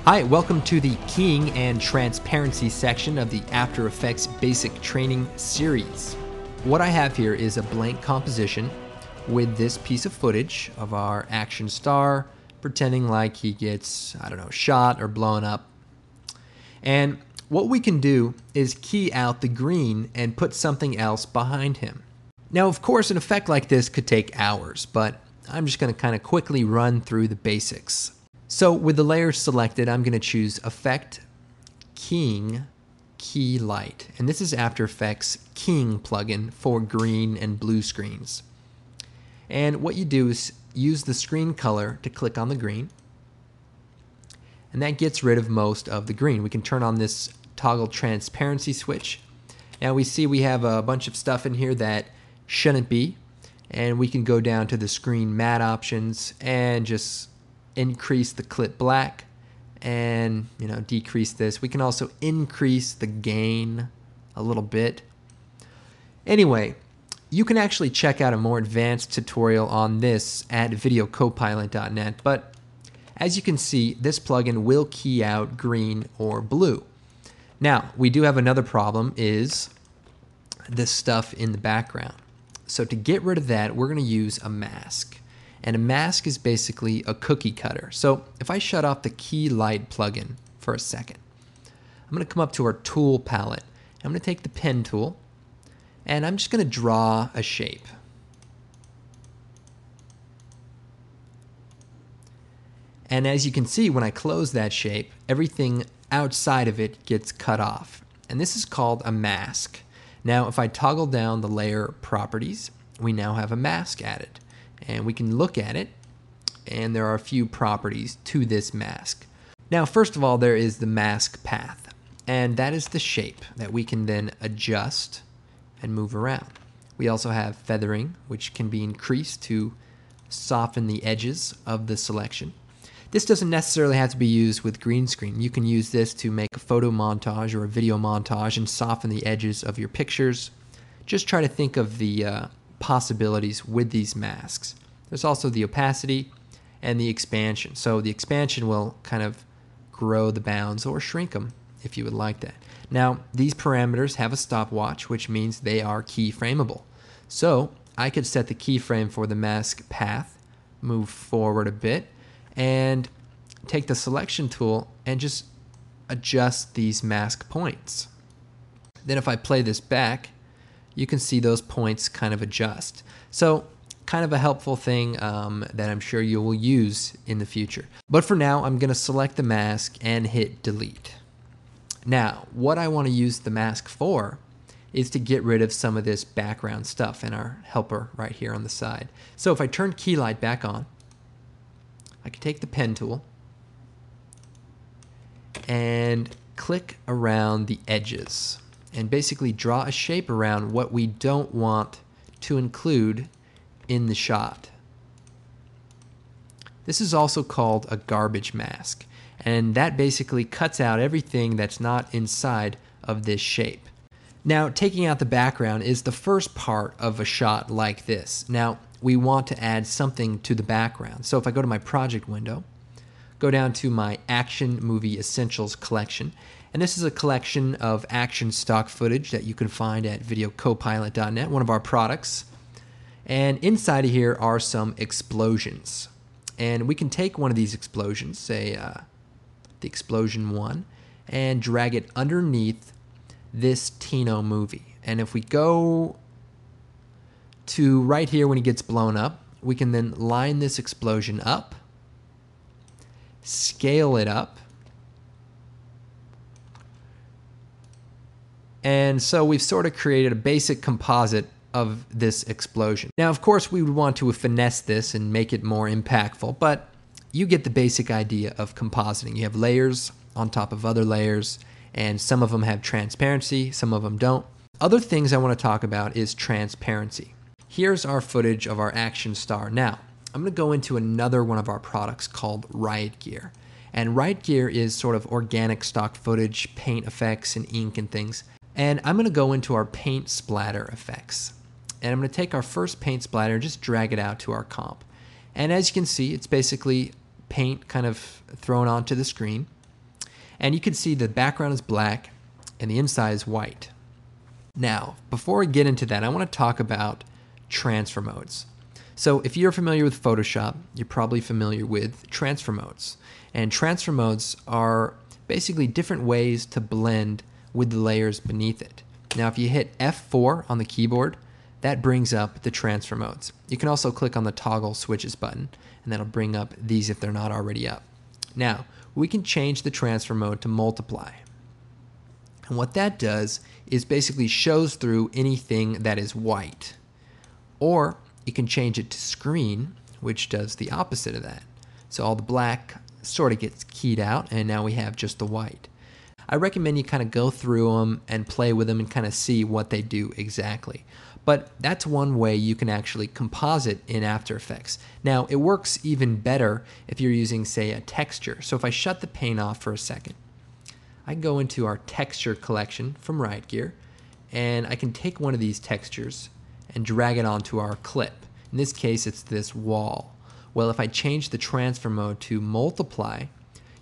Hi, welcome to the keying and transparency section of the After Effects Basic Training series. What I have here is a blank composition with this piece of footage of our action star pretending like he gets, shot or blown up. And what we can do is key out the green and put something else behind him. Now, of course, an effect like this could take hours, but I'm just going to kind of quickly run through the basics. So with the layers selected, I'm going to choose Effect, Keying, Key Light. And this is After Effects Keying plugin for green and blue screens. And what you do is use the screen color to click on the green. And that gets rid of most of the green. We can turn on this toggle transparency switch. Now we see we have a bunch of stuff in here that shouldn't be. And we can go down to the screen matte options and just increase the clip black and decrease this. We can also increase the gain a little bit. Anyway, you can actually check out a more advanced tutorial on this at videocopilot.net, but as you can see, this plugin will key out green or blue. Now, we do have another problem, is this stuff in the background. So to get rid of that, we're going to use a mask. And a mask is basically a cookie cutter. So if I shut off the Key Light plugin for a second, I'm going to come up to our tool palette. I'm going to take the pen tool, and I'm just going to draw a shape. And as you can see, when I close that shape, everything outside of it gets cut off. And this is called a mask. Now, if I toggle down the layer properties, we now have a mask added. And we can look at it, and there are a few properties to this mask. Now, first of all, there is the mask path, and that is the shape that we can then adjust and move around. We also have feathering, which can be increased to soften the edges of the selection. This doesn't necessarily have to be used with green screen. You can use this to make a photo montage or a video montage and soften the edges of your pictures. Just try to think of the possibilities with these masks. There's also the opacity and the expansion. So the expansion will kind of grow the bounds or shrink them if you would like that. Now, these parameters have a stopwatch, which means they are keyframeable. So I could set the keyframe for the mask path, move forward a bit, and take the selection tool and just adjust these mask points. Then if I play this back, you can see those points kind of adjust. So kind of a helpful thing that I'm sure you will use in the future. But for now, I'm going to select the mask and hit delete. Now, what I want to use the mask for is to get rid of some of this background stuff in our helper right here on the side. So if I turn Key Light back on, I can take the pen tool and click around the edges and basically draw a shape around what we don't want to include in the shot. This is also called a garbage mask, and that basically cuts out everything that's not inside of this shape. Now, taking out the background is the first part of a shot like this. Now, we want to add something to the background. So if I go to my project window, go down to my Action Movie Essentials collection, and this is a collection of action stock footage that you can find at videocopilot.net, one of our products. And inside of here are some explosions. And we can take one of these explosions, say the explosion 1, and drag it underneath this Tino movie. And if we go to right here when he gets blown up, we can then line this explosion up, scale it up, and so we've sort of created a basic composite of this explosion. Now, of course, we would want to finesse this and make it more impactful, but you get the basic idea of compositing. You have layers on top of other layers, and some of them have transparency, some of them don't. Other things I want to talk about is transparency. Here's our footage of our action star. Now, I'm going to go into another one of our products called Riot Gear. And Riot Gear is sort of organic stock footage, paint effects, and ink and things. And I'm going to go into our paint splatter effects. And I'm going to take our first paint splatter and just drag it out to our comp. And as you can see, it's basically paint kind of thrown onto the screen. And you can see the background is black and the inside is white. Now, before we get into that, I want to talk about transfer modes. So if you're familiar with Photoshop, you're probably familiar with transfer modes. And transfer modes are basically different ways to blend with the layers beneath it. Now, if you hit F4 on the keyboard, that brings up the transfer modes. You can also click on the toggle switches button, and that'll bring up these if they're not already up. Now, we can change the transfer mode to multiply. And what that does is basically shows through anything that is white. Or you can change it to screen, which does the opposite of that. So all the black sort of gets keyed out, and now we have just the white. I recommend you kind of go through them and play with them and kind of see what they do exactly. But that's one way you can actually composite in After Effects. Now, it works even better if you're using, say, a texture. So if I shut the paint off for a second, I can go into our texture collection from Riot Gear, and I can take one of these textures and drag it onto our clip. In this case, it's this wall. Well, if I change the transfer mode to multiply,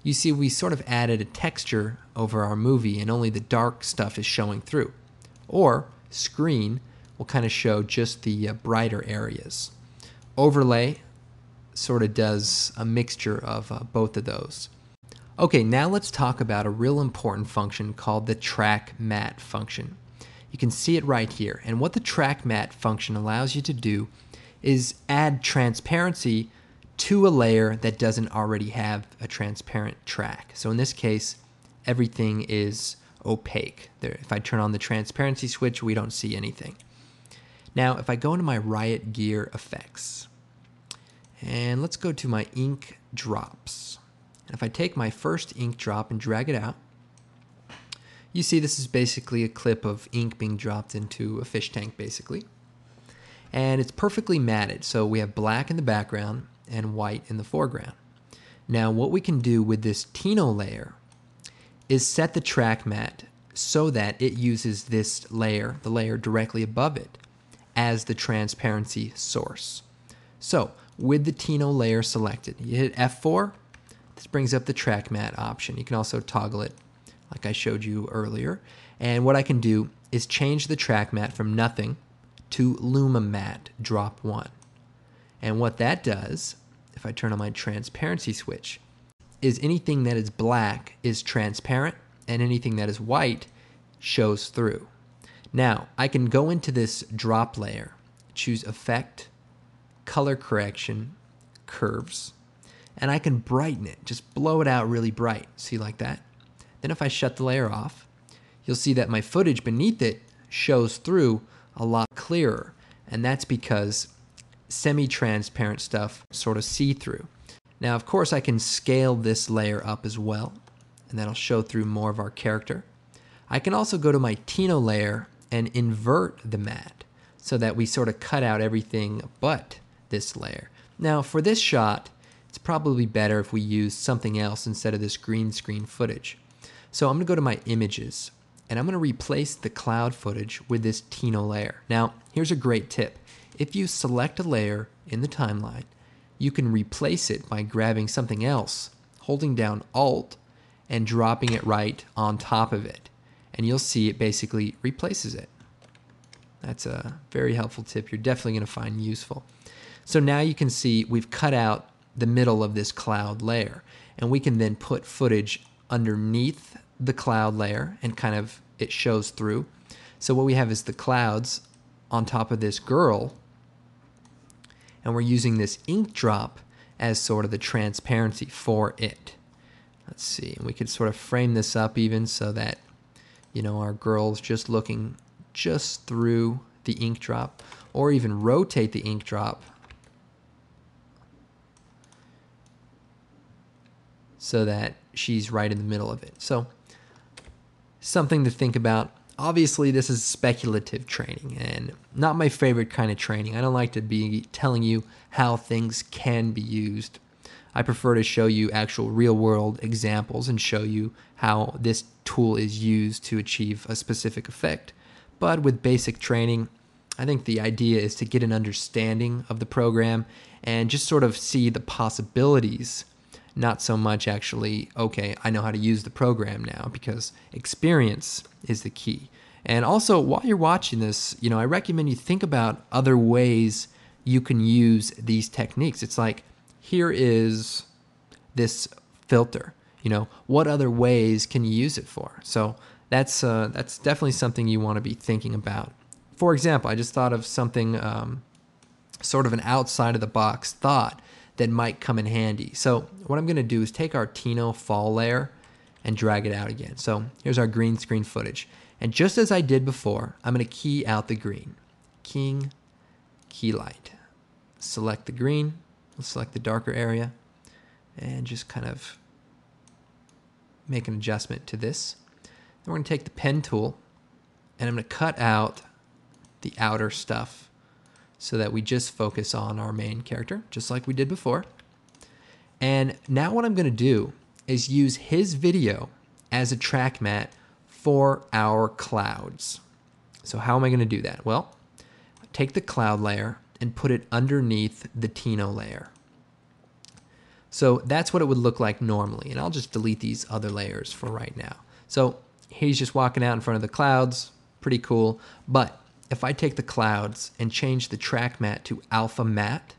you see we sort of added a texture over our movie and only the dark stuff is showing through. Or screen will kind of show just the brighter areas. Overlay sort of does a mixture of both of those. Okay, now let's talk about a real important function called the track matte function. You can see it right here. And what the track matte function allows you to do is add transparency to a layer that doesn't already have a transparent track. So in this case, everything is opaque. There, if I turn on the transparency switch, we don't see anything. Now, if I go into my Riot Gear effects, and let's go to my ink drops. And if I take my first ink drop and drag it out, you see this is basically a clip of ink being dropped into a fish tank, basically. And it's perfectly matted, so we have black in the background and white in the foreground. Now, what we can do with this Tino layer is set the track matte so that it uses this layer, the layer directly above it, as the transparency source. So, with the Tino layer selected, you hit F4, this brings up the track matte option. You can also toggle it like I showed you earlier. And what I can do is change the track matte from nothing to Luma Matte Drop 1. And what that does, if I turn on my transparency switch, is anything that is black is transparent and anything that is white shows through. Now, I can go into this drop layer, choose Effect, Color Correction, Curves, and I can brighten it, just blow it out really bright. See, like that? Then if I shut the layer off, you'll see that my footage beneath it shows through a lot clearer, and that's because semi-transparent stuff sort of see-through. Now, of course, I can scale this layer up as well, and that'll show through more of our character. I can also go to my Tino layer and invert the matte so that we sort of cut out everything but this layer. Now, for this shot, it's probably better if we use something else instead of this green screen footage. So I'm going to go to my images, and I'm going to replace the cloud footage with this Tino layer. Now, here's a great tip. If you select a layer in the timeline, you can replace it by grabbing something else, holding down Alt, and dropping it right on top of it. And you'll see it basically replaces it. That's a very helpful tip you're definitely going to find useful. So now you can see we've cut out the middle of this cloud layer, and we can then put footage underneath the cloud layer and kind of it shows through. So what we have is the clouds on top of this girl, and we're using this ink drop as sort of the transparency for it. Let's see, and we could sort of frame this up even so that, you know, our girl's just looking just through the ink drop, or even rotate the ink drop so that she's right in the middle of it. So, something to think about. Obviously, this is speculative training and not my favorite kind of training. I don't like to be telling you how things can be used. I prefer to show you actual real-world examples and show you how this tool is used to achieve a specific effect. But with basic training, I think the idea is to get an understanding of the program and just sort of see the possibilities not so much actually, okay, I know how to use the program now, because experience is the key. And also, while you're watching this, I recommend you think about other ways you can use these techniques. It's like, here is this filter. What other ways can you use it for? So that's definitely something you want to be thinking about. For example, I just thought of something, sort of an outside of the box thought that might come in handy. So what I'm going to do is take our Tino fall layer and drag it out again. So here's our green screen footage. And just as I did before, I'm going to key out the green. Keying, key light. Select the green, we'll select the darker area, and just kind of make an adjustment to this. Then we're going to take the pen tool, and I'm going to cut out the outer stuff so that we just focus on our main character, just like we did before. And now what I'm going to do is use his video as a track mat for our clouds. So how am I going to do that? Well, take the cloud layer and put it underneath the Tino layer. So that's what it would look like normally. And I'll just delete these other layers for right now. So he's just walking out in front of the clouds. Pretty cool. But if I take the clouds and change the track mat to alpha matte,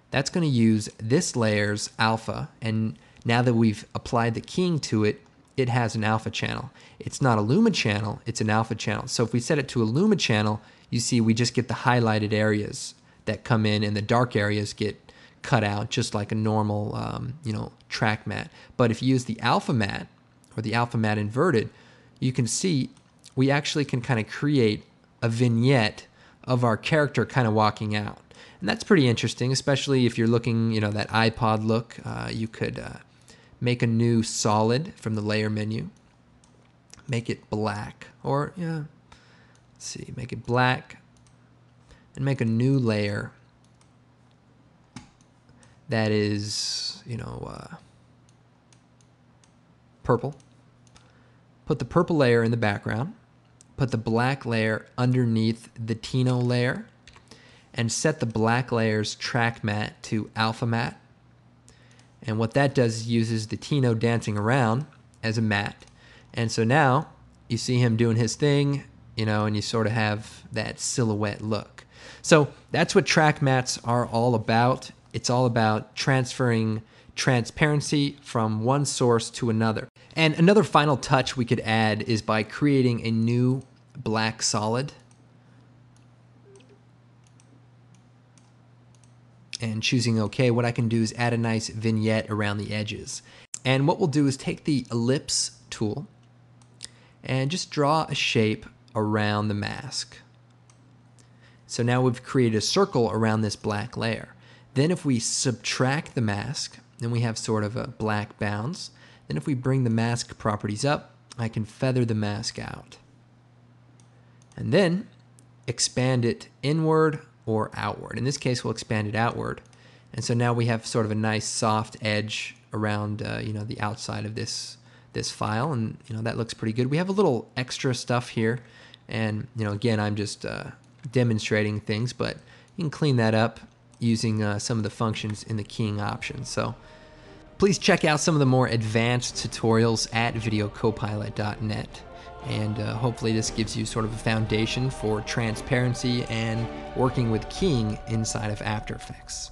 that's going to use this layer's alpha. And now that we've applied the keying to it, it has an alpha channel. It's not a luma channel, it's an alpha channel. So if we set it to a luma channel, you see we just get the highlighted areas that come in, and the dark areas get cut out just like a normal track mat. But if you use the alpha mat or the alpha mat inverted, you can see we actually can kind of create a vignette of our character kind of walking out. And that's pretty interesting, especially if you're looking, that iPod look. You could make a new solid from the layer menu, make it black, or let's see, make it black, and make a new layer that is, purple. Put the purple layer in the background, put the black layer underneath the Tino layer, and set the black layer's track mat to alpha matte. And what that does is uses the Tino dancing around as a mat. And so now you see him doing his thing, and you sort of have that silhouette look. So that's what track mats are all about. It's all about transferring transparency from one source to another. And another final touch we could add is by creating a new black solid and choosing OK. What I can do is add a nice vignette around the edges. And what we'll do is take the ellipse tool and just draw a shape around the mask. So now we've created a circle around this black layer. Then if we subtract the mask, then we have sort of a black bounds. Then if we bring the mask properties up, I can feather the mask out. And then expand it inward or outward. In this case, we'll expand it outward. And so now we have sort of a nice soft edge around the outside of this file, and that looks pretty good. We have a little extra stuff here, and again, I'm just demonstrating things, but you can clean that up using some of the functions in the keying options. So please check out some of the more advanced tutorials at videocopilot.net. And hopefully this gives you sort of a foundation for transparency and working with keying inside of After Effects.